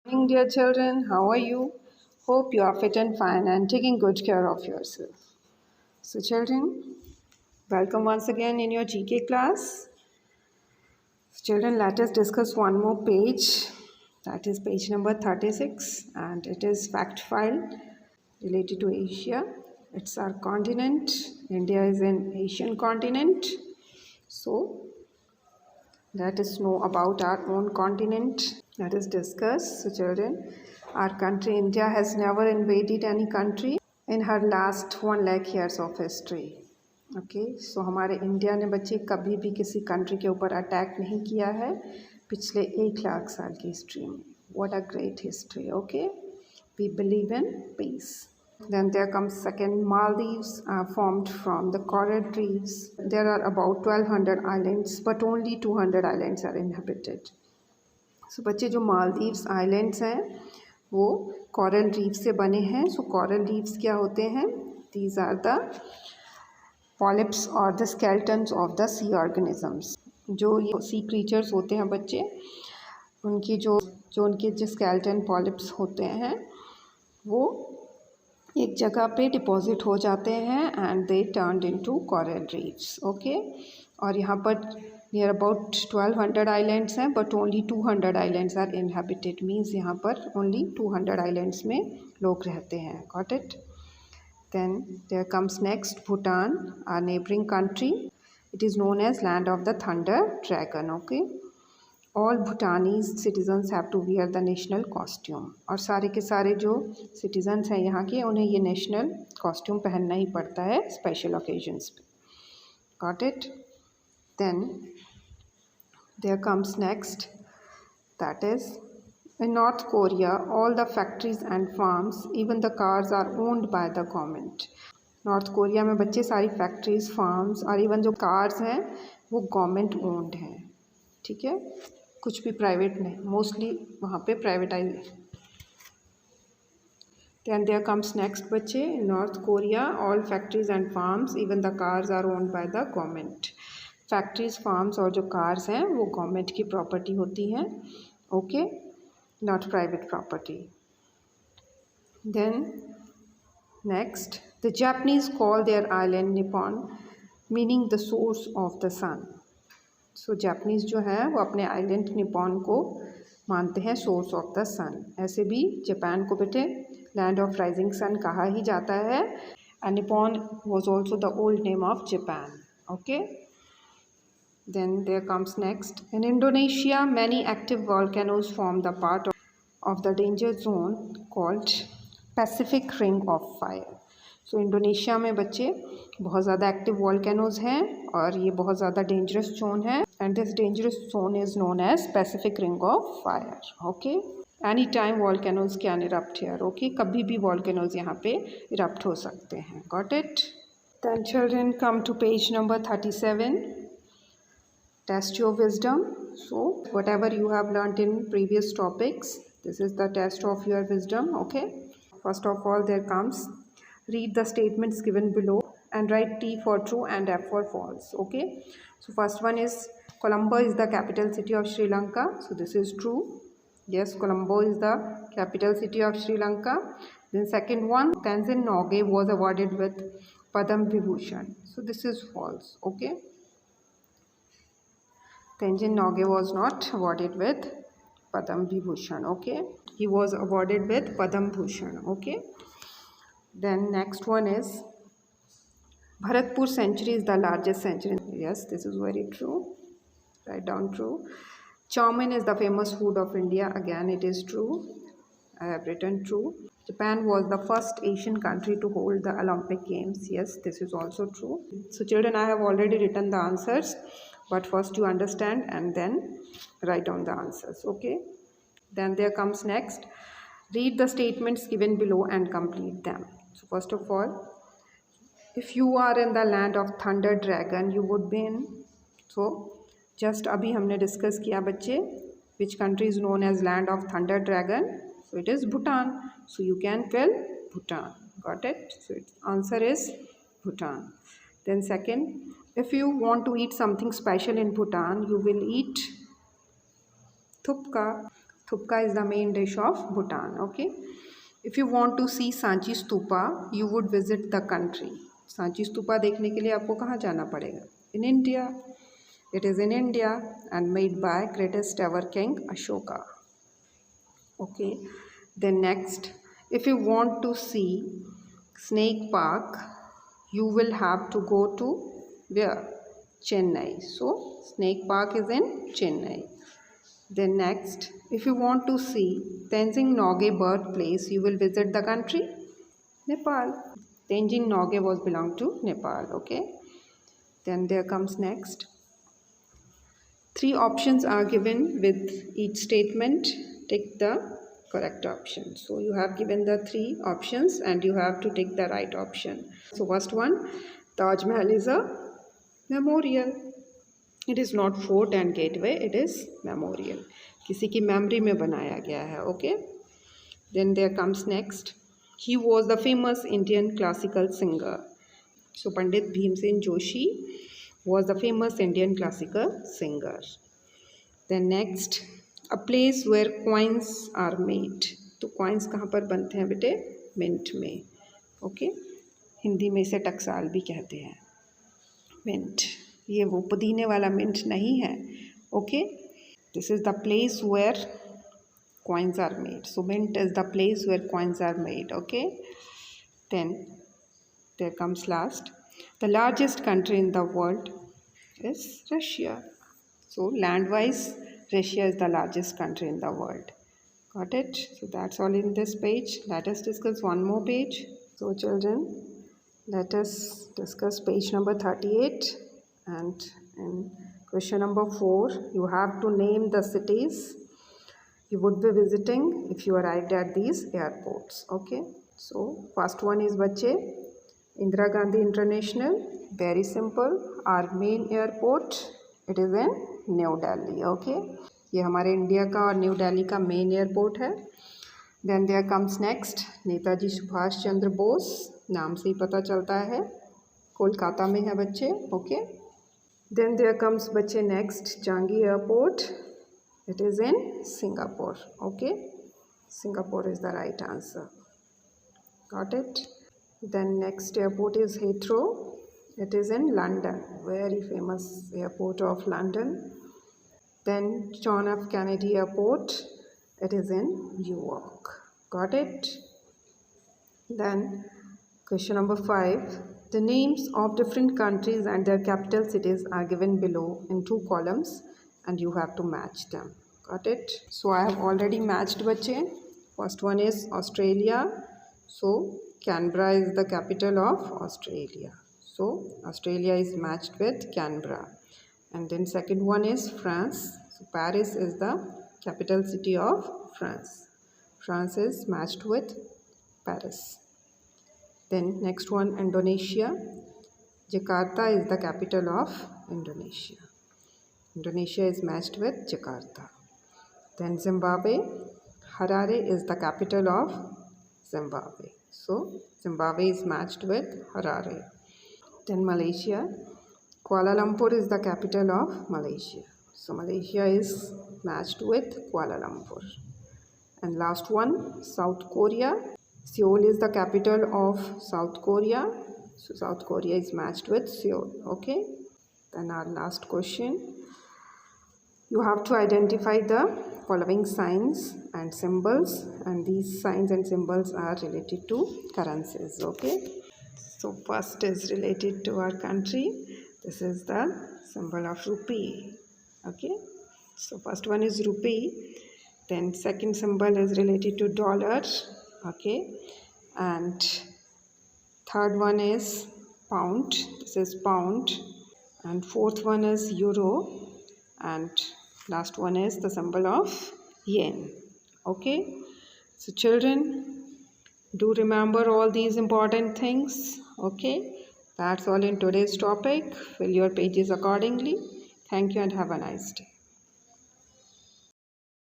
Morning, dear children. How are you? Hope you are fit and fine and taking good care of yourself. So, children, welcome once again in your GK class. So, children, let us discuss one more page. That is page number 36, and it is fact file related to Asia. It's our continent. India is an Asian continent. So, let us know about our own continent. Let us discuss. So, children, our country India has never invaded any country in her last 1 lakh years of history. Okay so हमारे India ने बच्चे कभी भी किसी country के ऊपर attack नहीं किया है पिछले 1 लाख साल की हिस्ट्री में. What a great history. Okay we believe in peace. Then there comes second, Maldives are formed from the coral reefs. There are about 1200 islands, but only 200 islands are inhabited. So बच्चे जो Maldives islands हैं वो coral reef से बने हैं. सो coral reefs क्या होते हैं? दीज आर द पॉलिप्स और the skeletons of the sea organisms. जो ये सी क्रीचर्स होते हैं बच्चे, उनकी जो उनके जो स्केल्टन पॉलिप्स होते हैं वो एक जगह पे डिपॉजिट हो जाते हैं and they turned into coral reefs. Okay और यहाँ पर नियर अबाउट 1200 आइलैंड्स हैं, but only 200 islands are inhabited. Means यहाँ पर ओनली 200 आइलैंड्स में लोग रहते हैं. Got it. Then there comes next Bhutan, our neighbouring country. It is known as land of the thunder dragon. Okay all Bhutanese citizens have to wear the national costume. और सारे के सारे जो सिटीजन्स हैं यहाँ के, उन्हें ये नेशनल कॉस्ट्यूम पहनना ही पड़ता है स्पेशल ओकेजन्स पे. Got it. Then there comes next, that is in North Korea all the factories and farms, even the cars are owned by the government. North Korea में बच्चे सारी फैक्ट्रीज, फार्म्स और even जो cars हैं वो government owned हैं. ठीक है, कुछ भी प्राइवेट नहीं, मोस्टली वहाँ पे privatise. Then there comes next बच्चे, north Korea all factories and farms, even the cars are owned by the government. Factories, farms और जो कार्स हैं वो गवर्नमेंट की प्रॉपर्टी होती हैं. Okay not private property. Then next, the Japanese call their island Nippon, meaning the source of the sun. So Japanese जो है वो अपने आइलैंड निपॉन को मानते हैं सोर्स ऑफ द सन. ऐसे भी जापान को बेटे लैंड ऑफ राइजिंग सन कहा ही जाता है. And Nippon was also the old name of Japan. Okay then there comes next, in Indonesia many active volcanoes form the part of the danger zone called Pacific Ring of Fire. So Indonesia में बच्चे बहुत ज़्यादा active volcanoes हैं और ये बहुत ज़्यादा dangerous zone है. And this dangerous zone is known as Pacific ring of fire. Okay any time volcanoes can erupt here. Okay कभी भी वॉल्केनोज यहाँ पे इरप्ट हो सकते हैं. Got it. Then children come to page number 37. Test your wisdom. So whatever you have learnt in previous topics, this is the test of your wisdom. Okay, first of all there comes, read the statements given below and write T for true and F for false. Okay, so first one is Colombo is the capital city of Sri Lanka. So this is true. Yes, Colombo is the capital city of Sri Lanka. Then second one, Tenzin Norgay was awarded with Padma Vibhushan. So this is false. Okay, Tenzin Norgay was not awarded with Padma Vibhushan. Okay, he was awarded with Padma Bhushan. Okay, then next one is Bharatpur century is the largest century. Yes, this is very true. Write down true. Chow mein is the famous food of India. Again, it is true. I have written true. Japan was the first Asian country to hold the Olympic Games. Yes, this is also true. So children, I have already written the answers, but first you understand and then write down the answers. Okay, then there comes next, read the statements given below and complete them. So first of all, if you are in the land of thunder dragon you would be in. So just अभी हमने discuss किया बच्चे, which country is known as land of thunder dragon. So it is Bhutan. So you can fill Bhutan. Got it. So its answer is Bhutan. Then second, if you want to eat something special in Bhutan, you will eat thupka. Thupka is the main dish of Bhutan. Okay. If you want to see Sanchi Stupa, you would visit the country. Sanchi Stupa देखने के लिए आपको कहाँ जाना पड़ेगा? In India. It is in India and made by greatest ever king Ashoka. Okay. Then next, if you want to see Snake Park, you will have to go to where? Chennai. So Snake Park is in Chennai. Then next, if you want to see Tenzing Norgay birthplace, you will visit the country Nepal. Tenzing Norgay was belong to Nepal. Okay. Then there comes next. 3 options are given with each statement. Take the correct option. So you have given the 3 options and you have to take the right option. So first one, Taj Mahal is a memorial. It is not fort and gateway, it is memorial. किसी की memory में बनाया गया है. Okay. Then there comes next. He was the famous Indian classical singer. So Pandit Bhimsen Joshi was the famous Indian classical singer. Then next, a place where coins are made. तो coins कहाँ पर बनते हैं बेटे? Mint में. Okay. Hindi में इसे टकसाल भी कहते हैं. Mint. ये वो पुदीने वाला mint नहीं है. Okay. This is the place where coins are made. So mint is the place where coins are made. Okay. Then there comes last. The largest country in the world is Russia. So land wise, Russia is the largest country in the world. Got it? So that's all in this page. Let us discuss one more page. So children, let us discuss page number 38. And in question number 4, you have to name the cities you would be visiting if you arrived at these airports. Okay. So first one is बच्चे Indira Gandhi International. Very simple. Our main airport, it is in New Delhi. Okay. ये हमारे India का और New Delhi का main airport है. Then there comes next Netaji Subhash Chandra Bose. नाम से ही पता चलता है कोलकाता में है बच्चे. ओके. Then there comes बच्चे next Changi Airport. It is in Singapore. Okay. Singapore is the right answer. Got it? Then next airport is Heathrow. It is in London. Very famous airport of London. Then John F. Kennedy Airport. It is in New York. Got it? Then question number 5. The names of different countries and their capital cities are given below in 2 columns and you have to match them. Got it? So I have already matched बच्चे. First one is Australia. So Canberra is the capital of Australia. So Australia is matched with Canberra. And then second one is France. So Paris is the capital city of France. France is matched with Paris. Then next one, Indonesia. Jakarta is the capital of Indonesia. Indonesia is matched with Jakarta. Then Zimbabwe. Harare is the capital of Zimbabwe. So Zimbabwe is matched with Harare. Then Malaysia. Kuala Lumpur is the capital of Malaysia. So Malaysia is matched with Kuala Lumpur. And last one, South Korea. Seoul is the capital of South Korea. So South Korea is matched with Seoul. Okay. Then our last question. You have to identify the following signs and symbols. And these signs and symbols are related to currencies. Okay. So first is related to our country. This is the symbol of rupee. Okay. So first one is rupee. Then second symbol is related to dollar. Okay. And third one is pound. This is pound. And fourth one is euro. And last one is the symbol of yen. Okay. So children, do remember all these important things. Okay. That's all in today's topic. Fill your pages accordingly. Thank you and have a nice day.